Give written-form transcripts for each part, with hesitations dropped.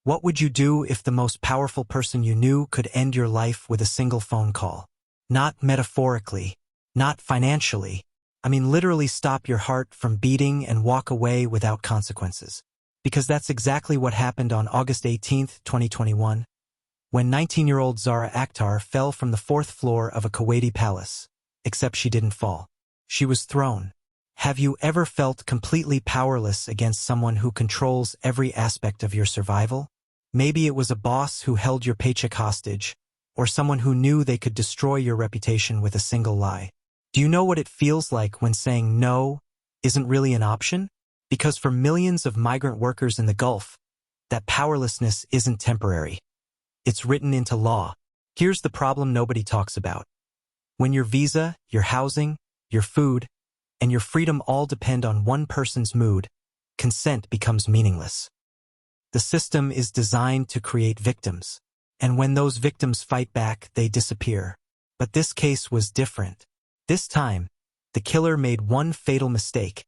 What would you do if the most powerful person you knew could end your life with a single phone call? Not metaphorically, not financially. I mean literally stop your heart from beating and walk away without consequences. Because that's exactly what happened on August 18, 2021, when 19-year-old Zara Akhtar fell from the 4th floor of a Kuwaiti palace. Except she didn't fall. She was thrown. Have you ever felt completely powerless against someone who controls every aspect of your survival? Maybe it was a boss who held your paycheck hostage, or someone who knew they could destroy your reputation with a single lie. Do you know what it feels like when saying no isn't really an option? Because for millions of migrant workers in the Gulf, that powerlessness isn't temporary. It's written into law. Here's the problem nobody talks about. When your visa, your housing, your food, and your freedom all depend on one person's mood, consent becomes meaningless. The system is designed to create victims, and when those victims fight back, they disappear. But this case was different. This time, the killer made one fatal mistake.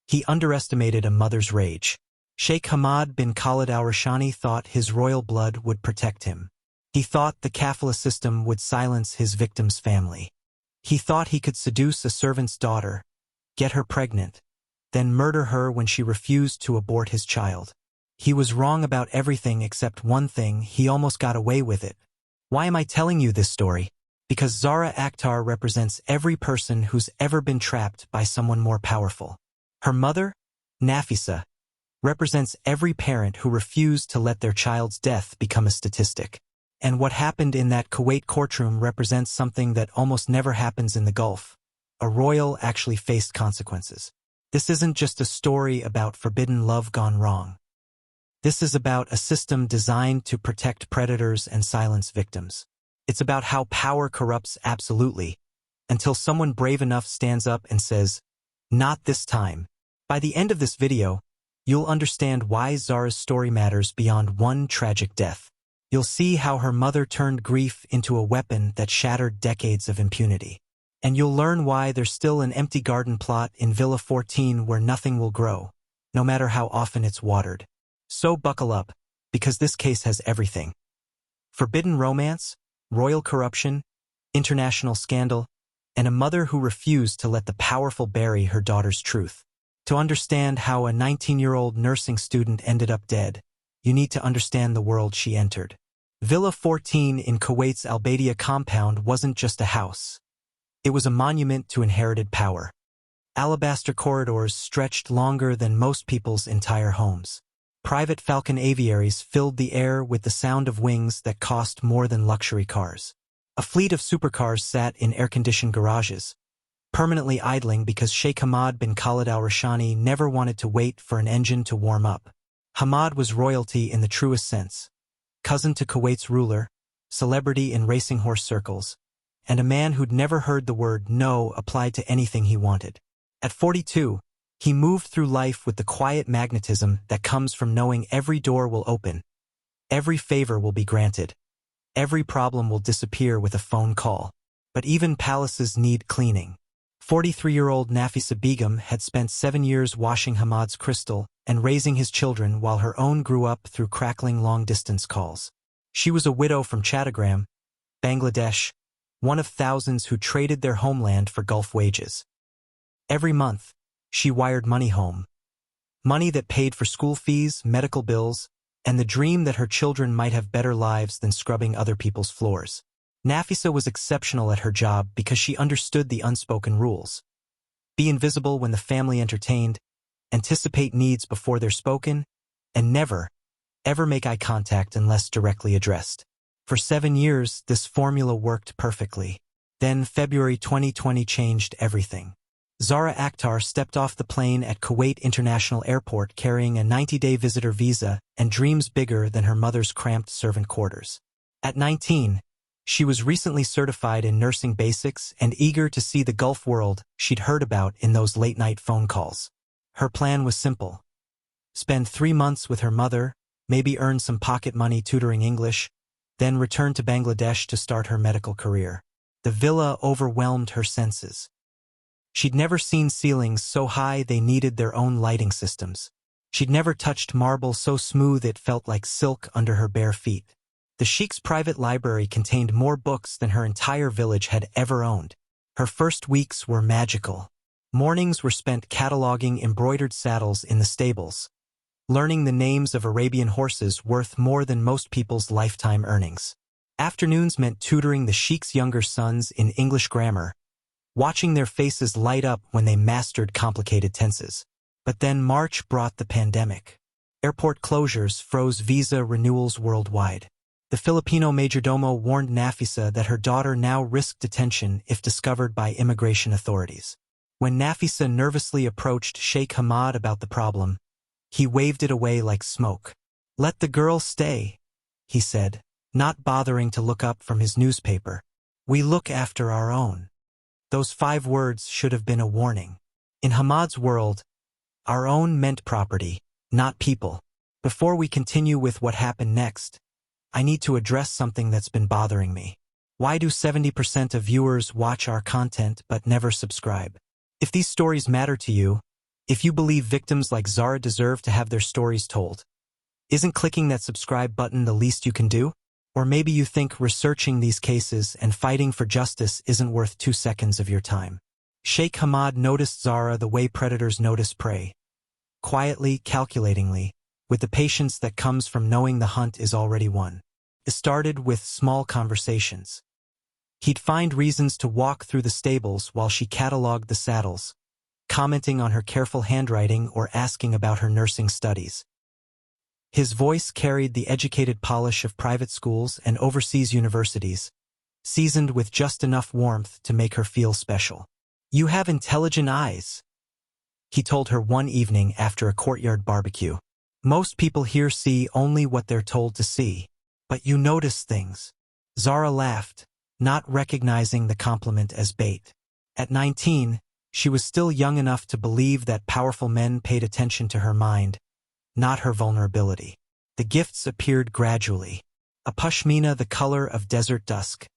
He underestimated a mother's rage. Sheikh Hamad bin Khalid al-Rashani thought his royal blood would protect him. He thought the kafala system would silence his victim's family. He thought he could seduce a servant's daughter, get her pregnant, then murder her when she refused to abort his child. He was wrong about everything except one thing. He almost got away with it. Why am I telling you this story? Because Zara Akhtar represents every person who's ever been trapped by someone more powerful. Her mother, Nafisa, represents every parent who refused to let their child's death become a statistic. And what happened in that Kuwait courtroom represents something that almost never happens in the Gulf. A royal actually faced consequences. This isn't just a story about forbidden love gone wrong. This is about a system designed to protect predators and silence victims. It's about how power corrupts absolutely, until someone brave enough stands up and says, "Not this time." By the end of this video, you'll understand why Zara's story matters beyond one tragic death. You'll see how her mother turned grief into a weapon that shattered decades of impunity. And you'll learn why there's still an empty garden plot in Villa 14 where nothing will grow, no matter how often it's watered. So buckle up, because this case has everything. Forbidden romance, royal corruption, international scandal, and a mother who refused to let the powerful bury her daughter's truth. To understand how a 19-year-old nursing student ended up dead, you need to understand the world she entered. Villa 14 in Kuwait's Al Baidia compound wasn't just a house. It was a monument to inherited power. Alabaster corridors stretched longer than most people's entire homes. Private Falcon aviaries filled the air with the sound of wings that cost more than luxury cars. A fleet of supercars sat in air-conditioned garages, permanently idling because Sheikh Hamad bin Khalid al-Rashani never wanted to wait for an engine to warm up. Hamad was royalty in the truest sense, cousin to Kuwait's ruler, celebrity in racing horse circles, and a man who'd never heard the word no applied to anything he wanted. At 42, he moved through life with the quiet magnetism that comes from knowing every door will open, every favor will be granted, every problem will disappear with a phone call. But even palaces need cleaning. 43-year-old Nafisa Begum had spent 7 years washing Hamad's crystal and raising his children while her own grew up through crackling long-distance calls. She was a widow from Chattagram, Bangladesh, one of thousands who traded their homeland for Gulf wages. Every month, she wired money home. Money that paid for school fees, medical bills, and the dream that her children might have better lives than scrubbing other people's floors. Nafisa was exceptional at her job because she understood the unspoken rules. Be invisible when the family entertained, anticipate needs before they're spoken, and never, ever make eye contact unless directly addressed. For 7 years, this formula worked perfectly. Then February 2020 changed everything. Zara Akhtar stepped off the plane at Kuwait International Airport carrying a 90-day visitor visa and dreams bigger than her mother's cramped servant quarters. At 19, she was recently certified in nursing basics and eager to see the Gulf world she'd heard about in those late-night phone calls. Her plan was simple. Spend 3 months with her mother, maybe earn some pocket money tutoring English, then return to Bangladesh to start her medical career. The villa overwhelmed her senses. She'd never seen ceilings so high they needed their own lighting systems. She'd never touched marble so smooth it felt like silk under her bare feet. The Sheikh's private library contained more books than her entire village had ever owned. Her first weeks were magical. Mornings were spent cataloging embroidered saddles in the stables, learning the names of Arabian horses worth more than most people's lifetime earnings. Afternoons meant tutoring the Sheikh's younger sons in English grammar, watching their faces light up when they mastered complicated tenses. But then March brought the pandemic. Airport closures froze visa renewals worldwide. The Filipino majordomo warned Nafisa that her daughter now risked detention if discovered by immigration authorities. When Nafisa nervously approached Sheikh Hamad about the problem, he waved it away like smoke. "Let the girl stay," he said, not bothering to look up from his newspaper. "We look after our own." Those 5 words should have been a warning. In Hamad's world, our own meant property, not people. Before we continue with what happened next, I need to address something that's been bothering me. Why do 70% of viewers watch our content but never subscribe? If these stories matter to you, if you believe victims like Zara deserve to have their stories told, isn't clicking that subscribe button the least you can do? Or maybe you think researching these cases and fighting for justice isn't worth 2 seconds of your time. Sheikh Hamad noticed Zara the way predators notice prey. Quietly, calculatingly, with the patience that comes from knowing the hunt is already won. It started with small conversations. He'd find reasons to walk through the stables while she cataloged the saddles, commenting on her careful handwriting or asking about her nursing studies. His voice carried the educated polish of private schools and overseas universities, seasoned with just enough warmth to make her feel special. "You have intelligent eyes," he told her one evening after a courtyard barbecue. "Most people here see only what they're told to see, but you notice things." Zara laughed, not recognizing the compliment as bait. At 19, she was still young enough to believe that powerful men paid attention to her mind, not her vulnerability. The gifts appeared gradually. A pashmina the color of desert dusk,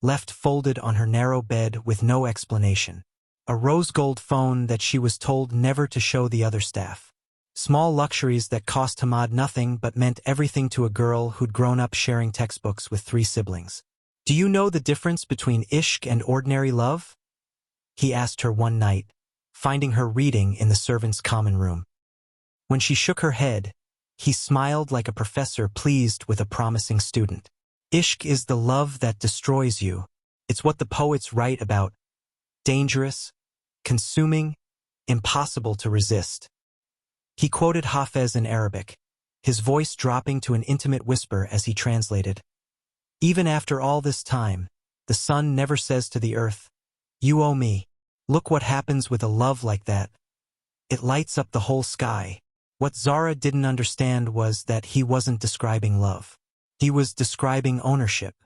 left folded on her narrow bed with no explanation. A rose-gold phone that she was told never to show the other staff. Small luxuries that cost Hamad nothing but meant everything to a girl who'd grown up sharing textbooks with 3 siblings. "Do you know the difference between ishq and ordinary love?" he asked her one night, finding her reading in the servants' common room. When she shook her head, he smiled like a professor pleased with a promising student. "Ishq is the love that destroys you. It's what the poets write about. Dangerous, consuming, impossible to resist." He quoted Hafez in Arabic, his voice dropping to an intimate whisper as he translated. "Even after all this time, the sun never says to the earth, 'You owe me.' Look what happens with a love like that. It lights up the whole sky." What Zara didn't understand was that he wasn't describing love. He was describing ownership.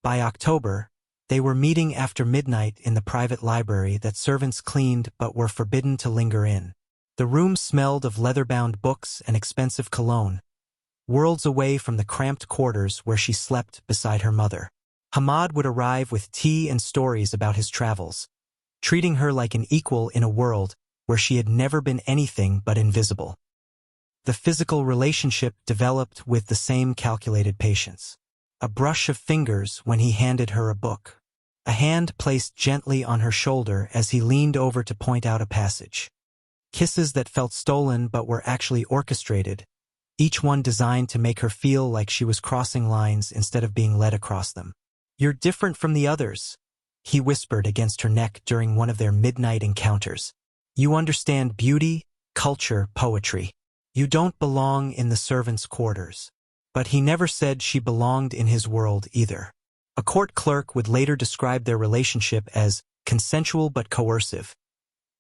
By October, they were meeting after midnight in the private library that servants cleaned but were forbidden to linger in. The room smelled of leather-bound books and expensive cologne, worlds away from the cramped quarters where she slept beside her mother. Hamad would arrive with tea and stories about his travels, treating her like an equal in a world where she had never been anything but invisible. The physical relationship developed with the same calculated patience. A brush of fingers when he handed her a book. A hand placed gently on her shoulder as he leaned over to point out a passage. Kisses that felt stolen but were actually orchestrated, each one designed to make her feel like she was crossing lines instead of being led across them. "You're different from the others," he whispered against her neck during one of their midnight encounters. "You understand beauty, culture, poetry. You don't belong in the servants' quarters." But he never said she belonged in his world either. A court clerk would later describe their relationship as consensual but coercive.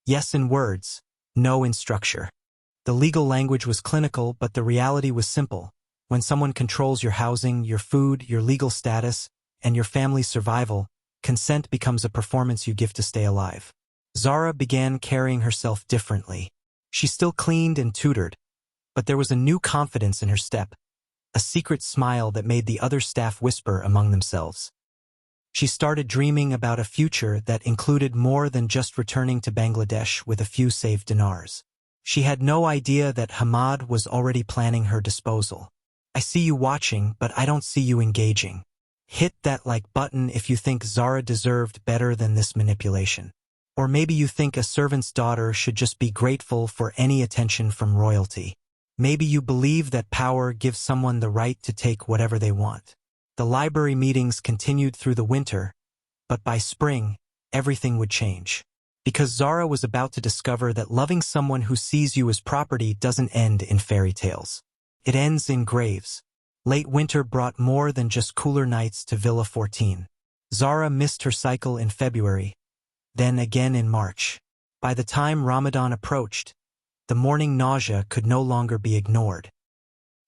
Yes in words, no in structure. The legal language was clinical, but the reality was simple. When someone controls your housing, your food, your legal status, and your family's survival, consent becomes a performance you give to stay alive. Zara began carrying herself differently. She still cleaned and tutored, but there was a new confidence in her step, a secret smile that made the other staff whisper among themselves. She started dreaming about a future that included more than just returning to Bangladesh with a few saved dinars. She had no idea that Hamad was already planning her disposal. I see you watching, but I don't see you engaging. Hit that like button if you think Zara deserved better than this manipulation. Or maybe you think a servant's daughter should just be grateful for any attention from royalty. Maybe you believe that power gives someone the right to take whatever they want. The library meetings continued through the winter, but by spring, everything would change. Because Zara was about to discover that loving someone who sees you as property doesn't end in fairy tales. It ends in graves. Late winter brought more than just cooler nights to Villa 14. Zara missed her cycle in February, then again in March. By the time Ramadan approached, the morning nausea could no longer be ignored.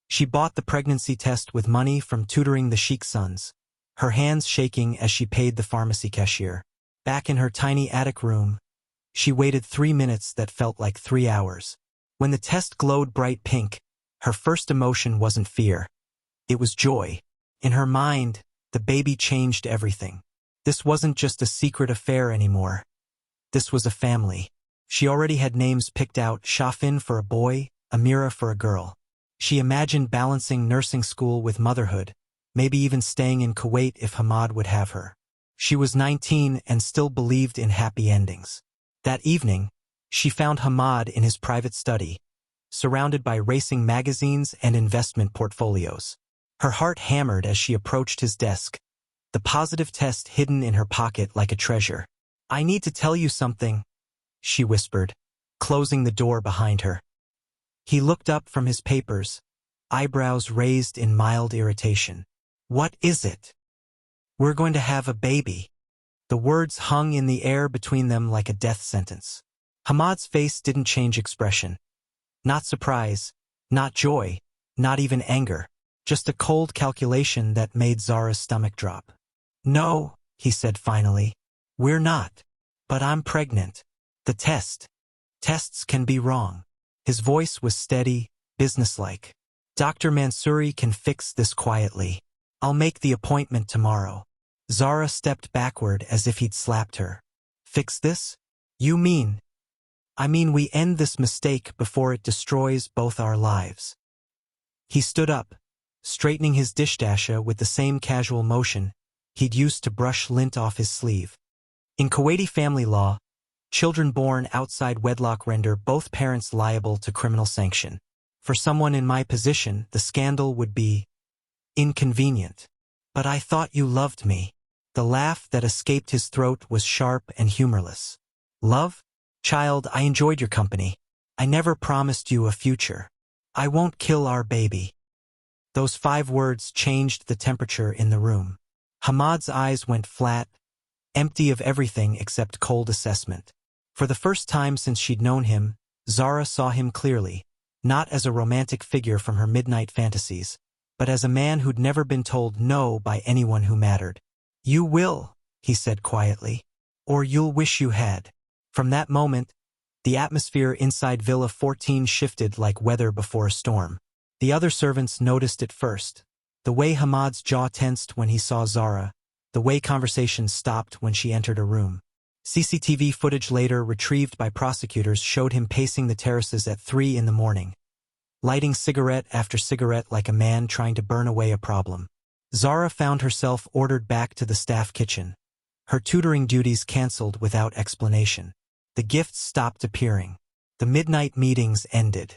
She bought the pregnancy test with money from tutoring the Sheikh's sons, her hands shaking as she paid the pharmacy cashier. Back in her tiny attic room, she waited 3 minutes that felt like 3 hours. When the test glowed bright pink, her first emotion wasn't fear. It was joy. In her mind, the baby changed everything. This wasn't just a secret affair anymore. This was a family. She already had names picked out: Shafin for a boy, Amira for a girl. She imagined balancing nursing school with motherhood, maybe even staying in Kuwait if Hamad would have her. She was 19 and still believed in happy endings. That evening, she found Hamad in his private study, surrounded by racing magazines and investment portfolios. Her heart hammered as she approached his desk, the positive test hidden in her pocket like a treasure. "I need to tell you something," she whispered, closing the door behind her. He looked up from his papers, eyebrows raised in mild irritation. "What is it?" "We're going to have a baby." The words hung in the air between them like a death sentence. Hamad's face didn't change expression. Not surprise, not joy, not even anger. Just a cold calculation that made Zara's stomach drop. "No," he said finally. "We're not. But I'm pregnant. The tests can be wrong." His voice was steady, businesslike. "Dr. Mansouri can fix this quietly. I'll make the appointment tomorrow." Zara stepped backward as if he'd slapped her. "Fix this? You mean?" "I mean we end this mistake before it destroys both our lives." He stood up, straightening his dishdasha with the same casual motion he'd used to brush lint off his sleeve. In Kuwaiti family law, children born outside wedlock render both parents liable to criminal sanction. For someone in my position, the scandal would be inconvenient. "But I thought you loved me." The laugh that escaped his throat was sharp and humorless. "Love? Child, I enjoyed your company. I never promised you a future. I won't kill our baby." Those 5 words changed the temperature in the room. Hamad's eyes went flat, empty of everything except cold assessment. For the first time since she'd known him, Zara saw him clearly, not as a romantic figure from her midnight fantasies, but as a man who'd never been told no by anyone who mattered. "You will," he said quietly, "or you'll wish you had." From that moment, the atmosphere inside Villa 14 shifted like weather before a storm. The other servants noticed it first. The way Hamad's jaw tensed when he saw Zara, the way conversations stopped when she entered a room. CCTV footage later retrieved by prosecutors showed him pacing the terraces at 3 in the morning, lighting cigarette after cigarette like a man trying to burn away a problem. Zara found herself ordered back to the staff kitchen, her tutoring duties cancelled without explanation. The gifts stopped appearing. The midnight meetings ended.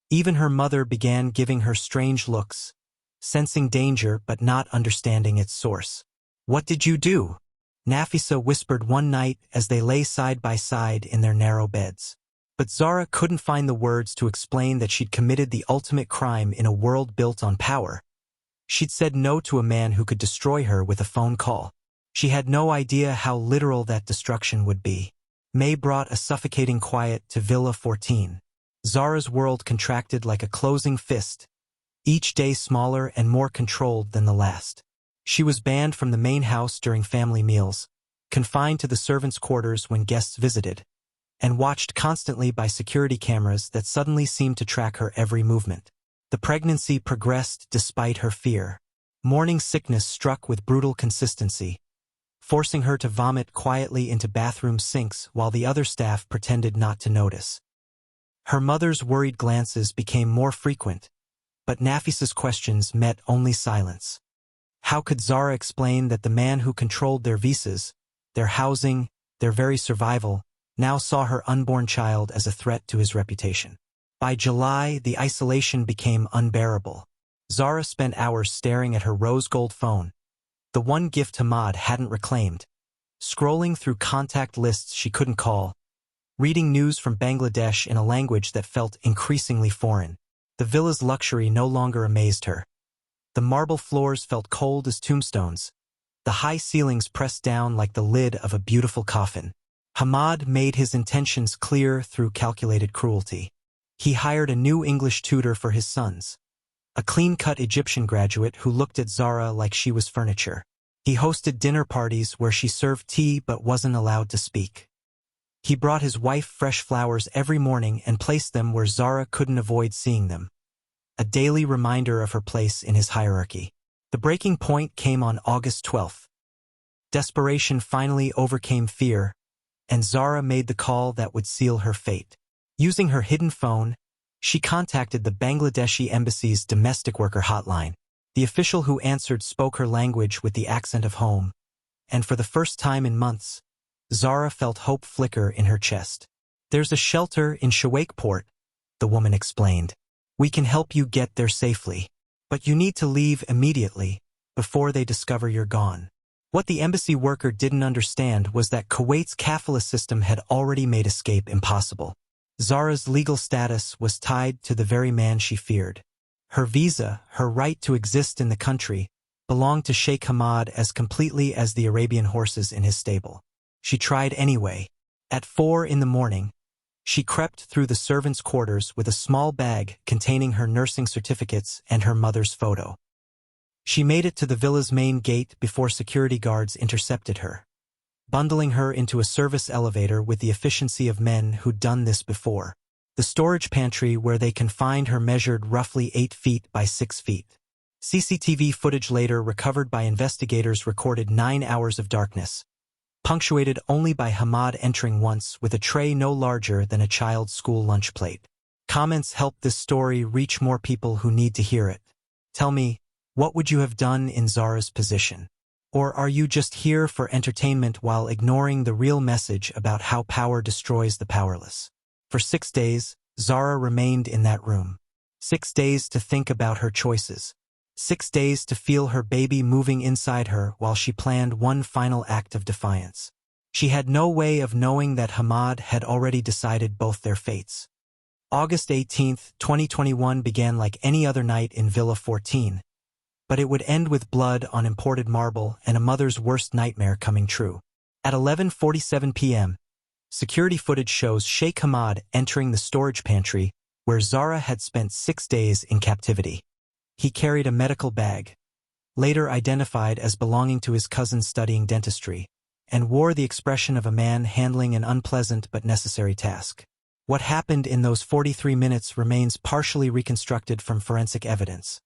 Even her mother began giving her strange looks, sensing danger but not understanding its source. "What did you do?" Nafisa whispered one night as they lay side by side in their narrow beds. But Zara couldn't find the words to explain that she'd committed the ultimate crime in a world built on power. She'd said no to a man who could destroy her with a phone call. She had no idea how literal that destruction would be. May brought a suffocating quiet to Villa 14. Zara's world contracted like a closing fist, each day smaller and more controlled than the last. She was banned from the main house during family meals, confined to the servants' quarters when guests visited, and watched constantly by security cameras that suddenly seemed to track her every movement. The pregnancy progressed despite her fear. Morning sickness struck with brutal consistency, forcing her to vomit quietly into bathroom sinks while the other staff pretended not to notice. Her mother's worried glances became more frequent, but Nafisa's questions met only silence. How could Zara explain that the man who controlled their visas, their housing, their very survival, now saw her unborn child as a threat to his reputation? By July, the isolation became unbearable. Zara spent hours staring at her rose-gold phone, the one gift Hamad hadn't reclaimed, scrolling through contact lists she couldn't call, reading news from Bangladesh in a language that felt increasingly foreign. The villa's luxury no longer amazed her. The marble floors felt cold as tombstones, the high ceilings pressed down like the lid of a beautiful coffin. Hamad made his intentions clear through calculated cruelty. He hired a new English tutor for his sons, a clean-cut Egyptian graduate who looked at Zara like she was furniture. He hosted dinner parties where she served tea but wasn't allowed to speak. He brought his wife fresh flowers every morning and placed them where Zara couldn't avoid seeing them, a daily reminder of her place in his hierarchy. The breaking point came on August 12th. Desperation finally overcame fear, and Zara made the call that would seal her fate. Using her hidden phone, she contacted the Bangladeshi embassy's domestic worker hotline. The official who answered spoke her language with the accent of home, and for the first time in months, Zara felt hope flicker in her chest. "There's a shelter in Sheikh port," the woman explained. "We can help you get there safely. But you need to leave immediately, before they discover you're gone." What the embassy worker didn't understand was that Kuwait's kafala system had already made escape impossible. Zara's legal status was tied to the very man she feared. Her visa, her right to exist in the country, belonged to Sheikh Hamad as completely as the Arabian horses in his stable. She tried anyway. At 4 in the morning, she crept through the servants' quarters with a small bag containing her nursing certificates and her mother's photo. She made it to the villa's main gate before security guards intercepted her, bundling her into a service elevator with the efficiency of men who'd done this before. The storage pantry where they confined her measured roughly 8 feet by 6 feet. CCTV footage later recovered by investigators recorded 9 hours of darkness, punctuated only by Hamad entering once with a tray no larger than a child's school lunch plate. Comments helped this story reach more people who need to hear it. Tell me, what would you have done in Zara's position? Or are you just here for entertainment while ignoring the real message about how power destroys the powerless? For 6 days, Zara remained in that room. 6 days to think about her choices. 6 days to feel her baby moving inside her while she planned one final act of defiance. She had no way of knowing that Hamad had already decided both their fates. August 18, 2021 began like any other night in Villa 14, but it would end with blood on imported marble and a mother's worst nightmare coming true. At 11:47 p.m., security footage shows Sheikh Hamad entering the storage pantry where Zara had spent 6 days in captivity. He carried a medical bag, later identified as belonging to his cousin studying dentistry, and wore the expression of a man handling an unpleasant but necessary task. What happened in those 43 minutes remains partially reconstructed from forensic evidence,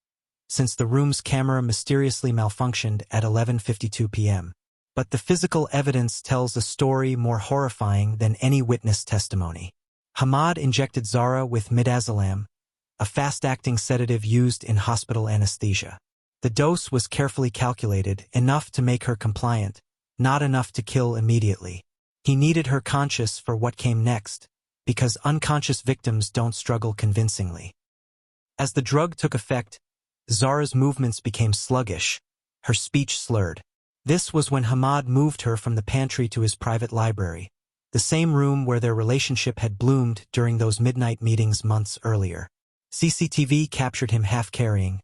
since the room's camera mysteriously malfunctioned at 11:52 p.m. But the physical evidence tells a story more horrifying than any witness testimony. Hamad injected Zara with midazolam, a fast-acting sedative used in hospital anesthesia. The dose was carefully calculated, enough to make her compliant, not enough to kill immediately. He needed her conscious for what came next, because unconscious victims don't struggle convincingly. As the drug took effect, Zara's movements became sluggish, her speech slurred. This was when Hamad moved her from the pantry to his private library, the same room where their relationship had bloomed during those midnight meetings months earlier. CCTV captured him half-carrying,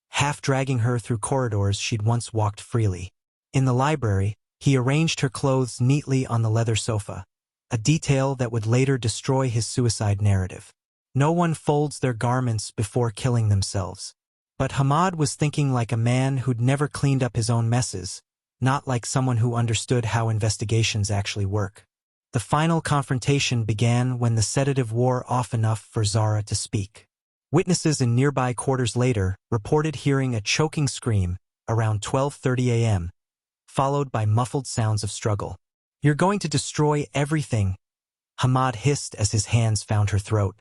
half-dragging her through corridors she'd once walked freely. In the library, he arranged her clothes neatly on the leather sofa, a detail that would later destroy his suicide narrative. No one folds their garments before killing themselves. But Hamad was thinking like a man who'd never cleaned up his own messes, not like someone who understood how investigations actually work. The final confrontation began when the sedative wore off enough for Zara to speak. Witnesses in nearby quarters later reported hearing a choking scream around 12:30 a.m., followed by muffled sounds of struggle. "You're going to destroy everything," Hamad hissed as his hands found her throat.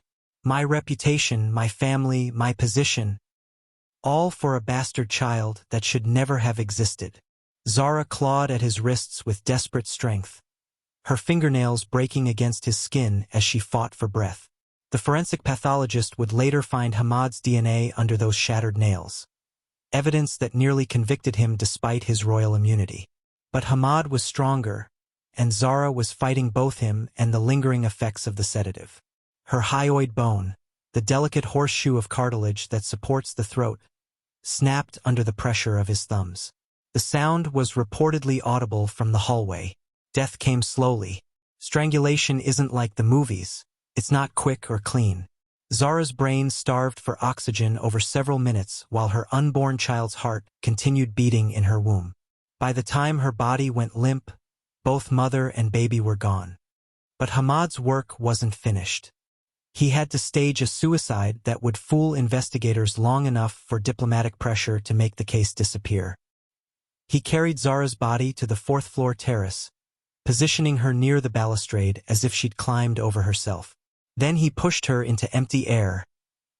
My reputation, my family, my position. All for a bastard child that should never have existed. Zara clawed at his wrists with desperate strength, her fingernails breaking against his skin as she fought for breath. The forensic pathologist would later find Hamad's DNA under those shattered nails, evidence that nearly convicted him despite his royal immunity. But Hamad was stronger, and Zara was fighting both him and the lingering effects of the sedative. Her hyoid bone, the delicate horseshoe of cartilage that supports the throat, snapped under the pressure of his thumbs. The sound was reportedly audible from the hallway. Death came slowly. Strangulation isn't like the movies. It's not quick or clean. Zara's brain starved for oxygen over several minutes while her unborn child's heart continued beating in her womb. By the time her body went limp, both mother and baby were gone. But Hamad's work wasn't finished. He had to stage a suicide that would fool investigators long enough for diplomatic pressure to make the case disappear. He carried Zara's body to the fourth-floor terrace, positioning her near the balustrade as if she'd climbed over herself. Then he pushed her into empty air,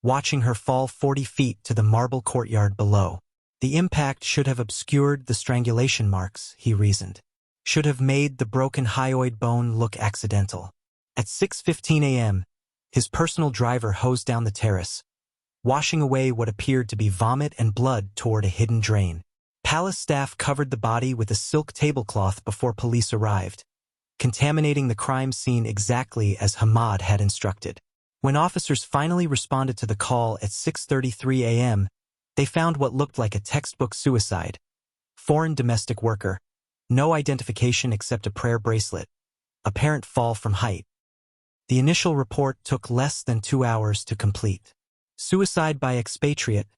watching her fall 40 feet to the marble courtyard below. The impact should have obscured the strangulation marks, he reasoned. Should have made the broken hyoid bone look accidental. At 6:15 a.m., his personal driver hosed down the terrace, washing away what appeared to be vomit and blood toward a hidden drain. Palace staff covered the body with a silk tablecloth before police arrived, contaminating the crime scene exactly as Hamad had instructed. When officers finally responded to the call at 6:33 a.m., they found what looked like a textbook suicide. Foreign domestic worker, no identification except a prayer bracelet, apparent fall from height. The initial report took less than 2 hours to complete. Suicide by expatriate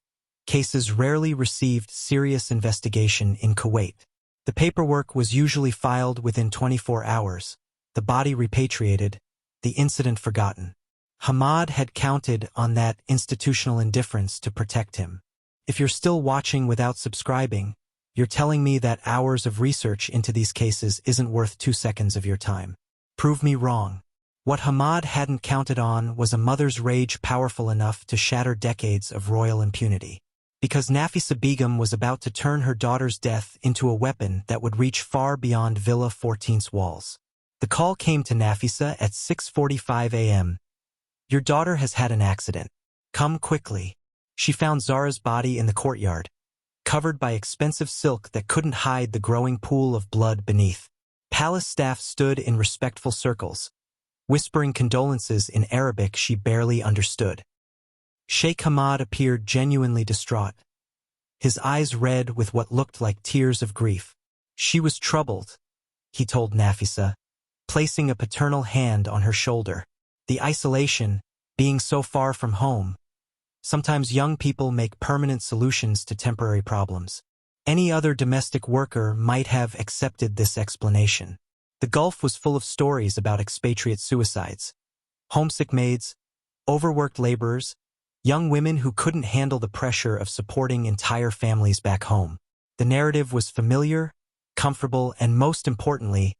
cases rarely received serious investigation in Kuwait. The paperwork was usually filed within 24 hours, the body repatriated, the incident forgotten. Hamad had counted on that institutional indifference to protect him. If you're still watching without subscribing, you're telling me that hours of research into these cases isn't worth 2 seconds of your time. Prove me wrong. What Hamad hadn't counted on was a mother's rage powerful enough to shatter decades of royal impunity. Because Nafisa Begum was about to turn her daughter's death into a weapon that would reach far beyond Villa 14's walls. The call came to Nafisa at 6:45 a.m. Your daughter has had an accident. Come quickly. She found Zara's body in the courtyard, covered by expensive silk that couldn't hide the growing pool of blood beneath. Palace staff stood in respectful circles, whispering condolences in Arabic she barely understood. Sheikh Hamad appeared genuinely distraught, his eyes red with what looked like tears of grief. She was troubled, he told Nafisa, placing a paternal hand on her shoulder. The isolation, being so far from home. Sometimes young people make permanent solutions to temporary problems. Any other domestic worker might have accepted this explanation. The Gulf was full of stories about expatriate suicides. Homesick maids, overworked laborers, young women who couldn't handle the pressure of supporting entire families back home. The narrative was familiar, comfortable, and most importantly,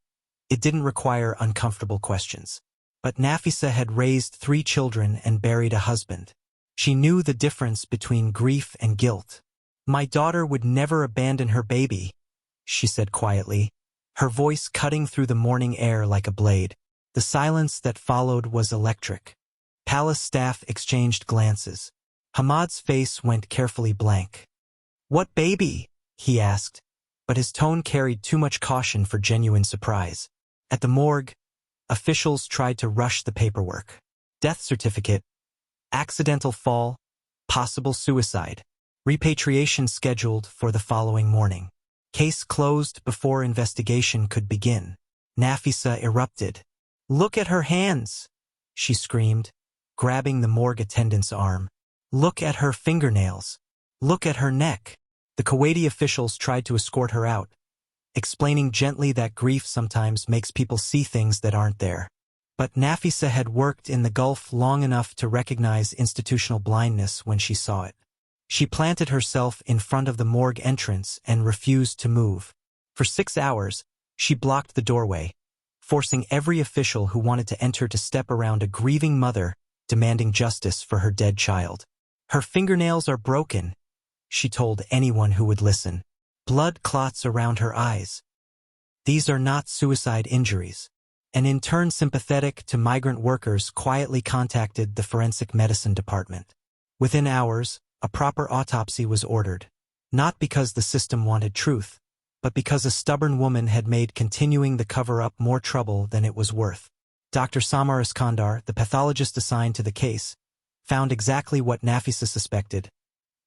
it didn't require uncomfortable questions. But Nafisa had raised 3 children and buried a husband. She knew the difference between grief and guilt. My daughter would never abandon her baby, she said quietly, her voice cutting through the morning air like a blade. The silence that followed was electric. Palace staff exchanged glances. Hamad's face went carefully blank. What baby? He asked, but his tone carried too much caution for genuine surprise. At the morgue, officials tried to rush the paperwork. Death certificate, accidental fall, possible suicide. Repatriation scheduled for the following morning. Case closed before investigation could begin. Nafisa erupted. Look at her hands, she screamed, grabbing the morgue attendant's arm. Look at her fingernails. Look at her neck. The Kuwaiti officials tried to escort her out, explaining gently that grief sometimes makes people see things that aren't there. But Nafisa had worked in the Gulf long enough to recognize institutional blindness when she saw it. She planted herself in front of the morgue entrance and refused to move. For 6 hours, she blocked the doorway, forcing every official who wanted to enter to step around a grieving mother demanding justice for her dead child. "Her fingernails are broken," she told anyone who would listen. "Blood clots around her eyes. These are not suicide injuries." An intern sympathetic to migrant workers quietly contacted the forensic medicine department. Within hours, a proper autopsy was ordered, not because the system wanted truth, but because a stubborn woman had made continuing the cover-up more trouble than it was worth. Dr. Samar Iskandar, the pathologist assigned to the case, found exactly what Nafisa suspected: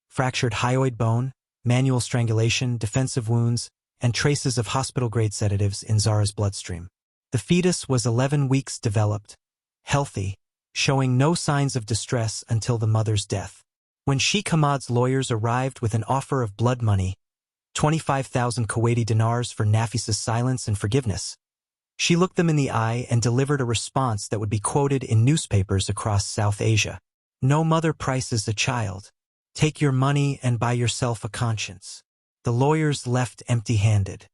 fractured hyoid bone, manual strangulation, defensive wounds, and traces of hospital-grade sedatives in Zara's bloodstream. The fetus was 11 weeks developed, healthy, showing no signs of distress until the mother's death. When Sheikh Hamad's lawyers arrived with an offer of blood money, 25,000 Kuwaiti dinars for Nafisa's silence and forgiveness, she looked them in the eye and delivered a response that would be quoted in newspapers across South Asia. "No mother prices a child. Take your money and buy yourself a conscience." The lawyers left empty-handed.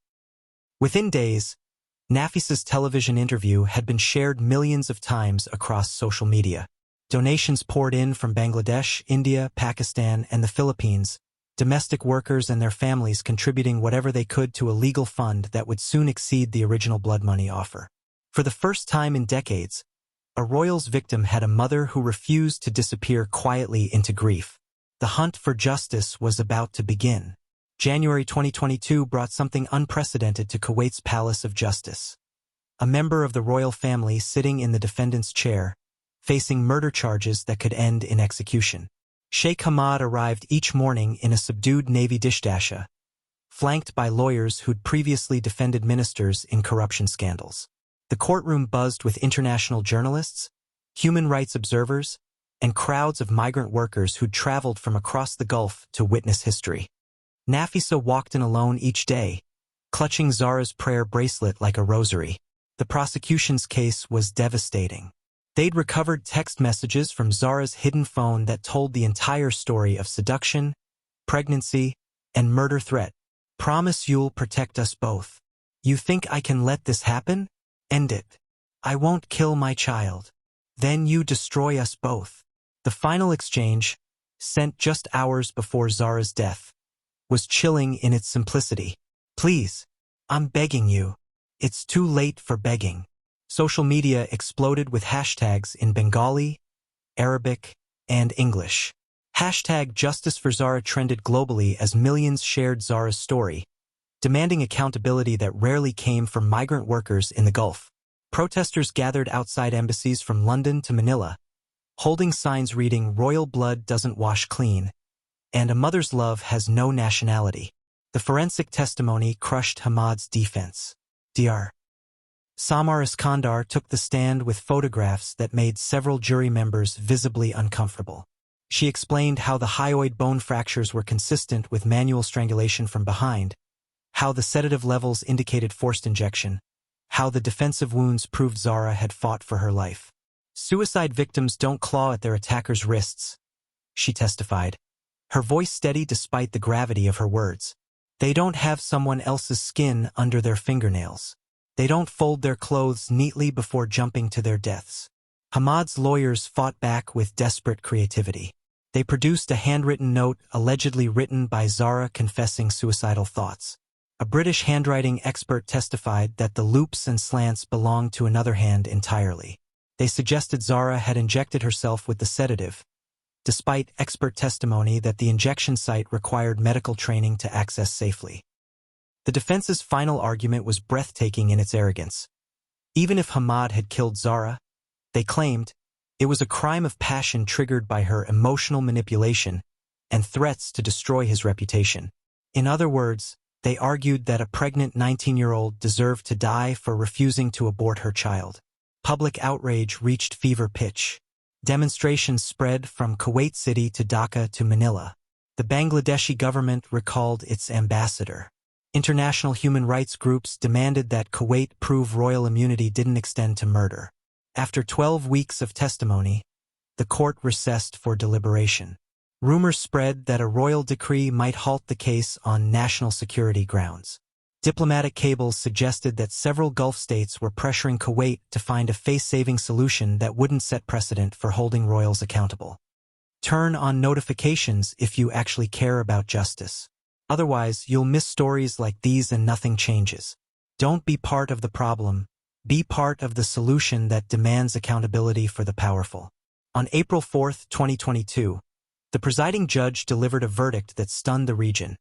Within days, Nafisa's television interview had been shared millions of times across social media. Donations poured in from Bangladesh, India, Pakistan, and the Philippines, domestic workers and their families contributing whatever they could to a legal fund that would soon exceed the original blood money offer. For the first time in decades, a royals victim had a mother who refused to disappear quietly into grief. The hunt for justice was about to begin. January 2022 brought something unprecedented to Kuwait's Palace of Justice. A member of the royal family sitting in the defendant's chair, facing murder charges that could end in execution. Sheikh Hamad arrived each morning in a subdued navy dishdasha, flanked by lawyers who'd previously defended ministers in corruption scandals. The courtroom buzzed with international journalists, human rights observers, and crowds of migrant workers who'd traveled from across the Gulf to witness history. Nafisa walked in alone each day, clutching Zara's prayer bracelet like a rosary. The prosecution's case was devastating. They'd recovered text messages from Zara's hidden phone that told the entire story of seduction, pregnancy, and murder threat. "Promise you'll protect us both. You think I can let this happen? End it. I won't kill my child. Then you destroy us both." The final exchange, sent just hours before Zara's death, was chilling in its simplicity. "Please, I'm begging you. It's too late for begging." Social media exploded with hashtags in Bengali, Arabic, and English. Hashtag Justice for Zara trended globally as millions shared Zara's story, demanding accountability that rarely came from migrant workers in the Gulf. Protesters gathered outside embassies from London to Manila, holding signs reading "Royal blood doesn't wash clean," and "A mother's love has no nationality." The forensic testimony crushed Hamad's defense. Dr. Samar Iskandar took the stand with photographs that made several jury members visibly uncomfortable. She explained how the hyoid bone fractures were consistent with manual strangulation from behind, how the sedative levels indicated forced injection, how the defensive wounds proved Zara had fought for her life. "Suicide victims don't claw at their attackers' wrists," she testified, her voice steady despite the gravity of her words. "They don't have someone else's skin under their fingernails. They don't fold their clothes neatly before jumping to their deaths." Hamad's lawyers fought back with desperate creativity. They produced a handwritten note allegedly written by Zara confessing suicidal thoughts. A British handwriting expert testified that the loops and slants belonged to another hand entirely. They suggested Zara had injected herself with the sedative, despite expert testimony that the injection site required medical training to access safely. The defense's final argument was breathtaking in its arrogance. Even if Hamad had killed Zara, they claimed, it was a crime of passion triggered by her emotional manipulation and threats to destroy his reputation. In other words, they argued that a pregnant 19-year-old deserved to die for refusing to abort her child. Public outrage reached fever pitch. Demonstrations spread from Kuwait City to Dhaka to Manila. The Bangladeshi government recalled its ambassador. International human rights groups demanded that Kuwait prove royal immunity didn't extend to murder. After 12 weeks of testimony, the court recessed for deliberation. Rumors spread that a royal decree might halt the case on national security grounds. Diplomatic cables suggested that several Gulf states were pressuring Kuwait to find a face-saving solution that wouldn't set precedent for holding royals accountable. Turn on notifications if you actually care about justice. Otherwise, you'll miss stories like these and nothing changes. Don't be part of the problem. Be part of the solution that demands accountability for the powerful. On April 4, 2022, the presiding judge delivered a verdict that stunned the region.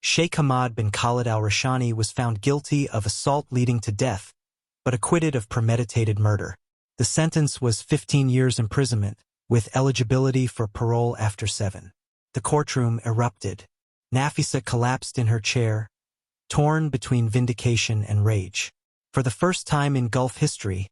Sheikh Hamad bin Khalid al-Rashani was found guilty of assault leading to death, but acquitted of premeditated murder. The sentence was 15 years imprisonment, with eligibility for parole after 7. The courtroom erupted. Nafisa collapsed in her chair, torn between vindication and rage. For the first time in Gulf history,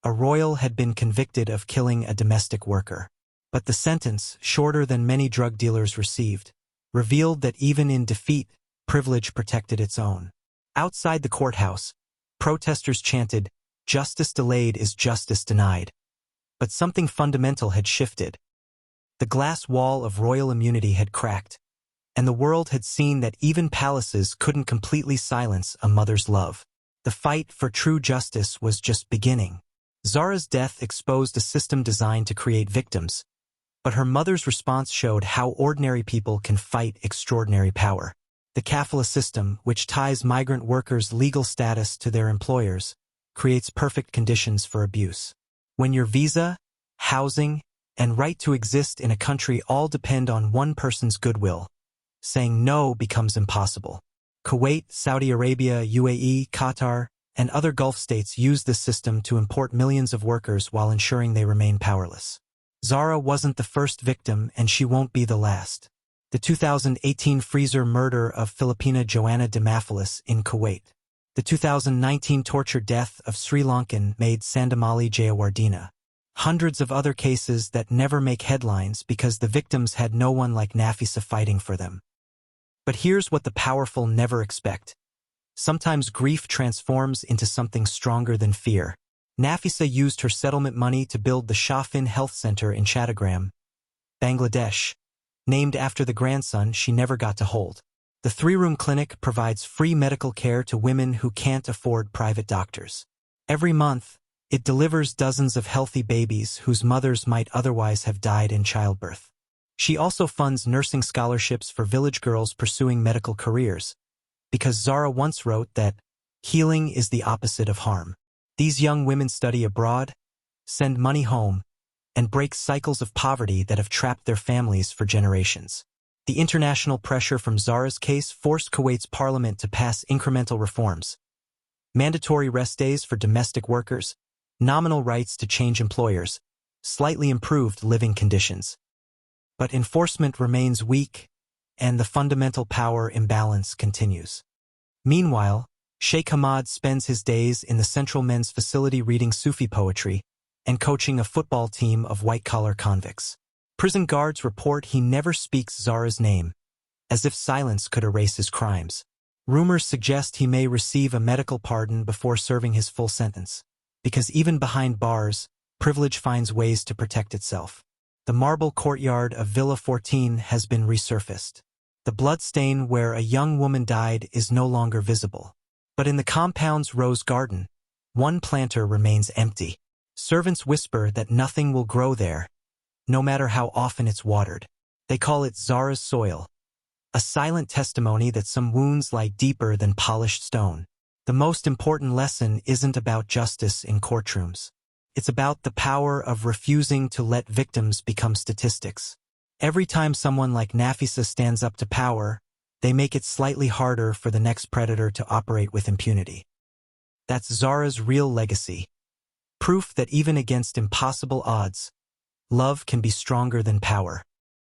a royal had been convicted of killing a domestic worker. But the sentence, shorter than many drug dealers received, revealed that even in defeat, privilege protected its own. Outside the courthouse, protesters chanted, "Justice delayed is justice denied." But something fundamental had shifted. The glass wall of royal immunity had cracked, and the world had seen that even palaces couldn't completely silence a mother's love. The fight for true justice was just beginning. Zahra's death exposed a system designed to create victims, but her mother's response showed how ordinary people can fight extraordinary power. The kafala system, which ties migrant workers' legal status to their employers, creates perfect conditions for abuse. When your visa, housing, and right to exist in a country all depend on one person's goodwill, saying no becomes impossible. Kuwait, Saudi Arabia, UAE, Qatar, and other Gulf states use this system to import millions of workers while ensuring they remain powerless. Zahra wasn't the first victim, and she won't be the last. The 2018 freezer murder of Filipina Joanna Dimaphalis in Kuwait. The 2019 torture death of Sri Lankan maid Sandamali Jayawardena. Hundreds of other cases that never make headlines because the victims had no one like Nafisa fighting for them. But here's what the powerful never expect. Sometimes grief transforms into something stronger than fear. Nafisa used her settlement money to build the Shafin Health Center in Chattagram, Bangladesh, named after the grandson she never got to hold. The 3-room clinic provides free medical care to women who can't afford private doctors. Every month, it delivers dozens of healthy babies whose mothers might otherwise have died in childbirth. She also funds nursing scholarships for village girls pursuing medical careers, because Zahra once wrote that healing is the opposite of harm. These young women study abroad, send money home, and break cycles of poverty that have trapped their families for generations. The international pressure from Zahra's case forced Kuwait's parliament to pass incremental reforms. Mandatory rest days for domestic workers, nominal rights to change employers, slightly improved living conditions. But enforcement remains weak, and the fundamental power imbalance continues. Meanwhile, Sheikh Hamad spends his days in the Central Men's Facility reading Sufi poetry and coaching a football team of white-collar convicts. Prison guards report he never speaks Zahra's name, as if silence could erase his crimes. Rumors suggest he may receive a medical pardon before serving his full sentence, because even behind bars, privilege finds ways to protect itself. The marble courtyard of Villa 14 has been resurfaced. The bloodstain where a young woman died is no longer visible. But in the compound's rose garden, one planter remains empty. Servants whisper that nothing will grow there, no matter how often it's watered. They call it Zahra's soil, a silent testimony that some wounds lie deeper than polished stone. The most important lesson isn't about justice in courtrooms. It's about the power of refusing to let victims become statistics. Every time someone like Nafisa stands up to power, they make it slightly harder for the next predator to operate with impunity. That's Zahra's real legacy. Proof that even against impossible odds, love can be stronger than power.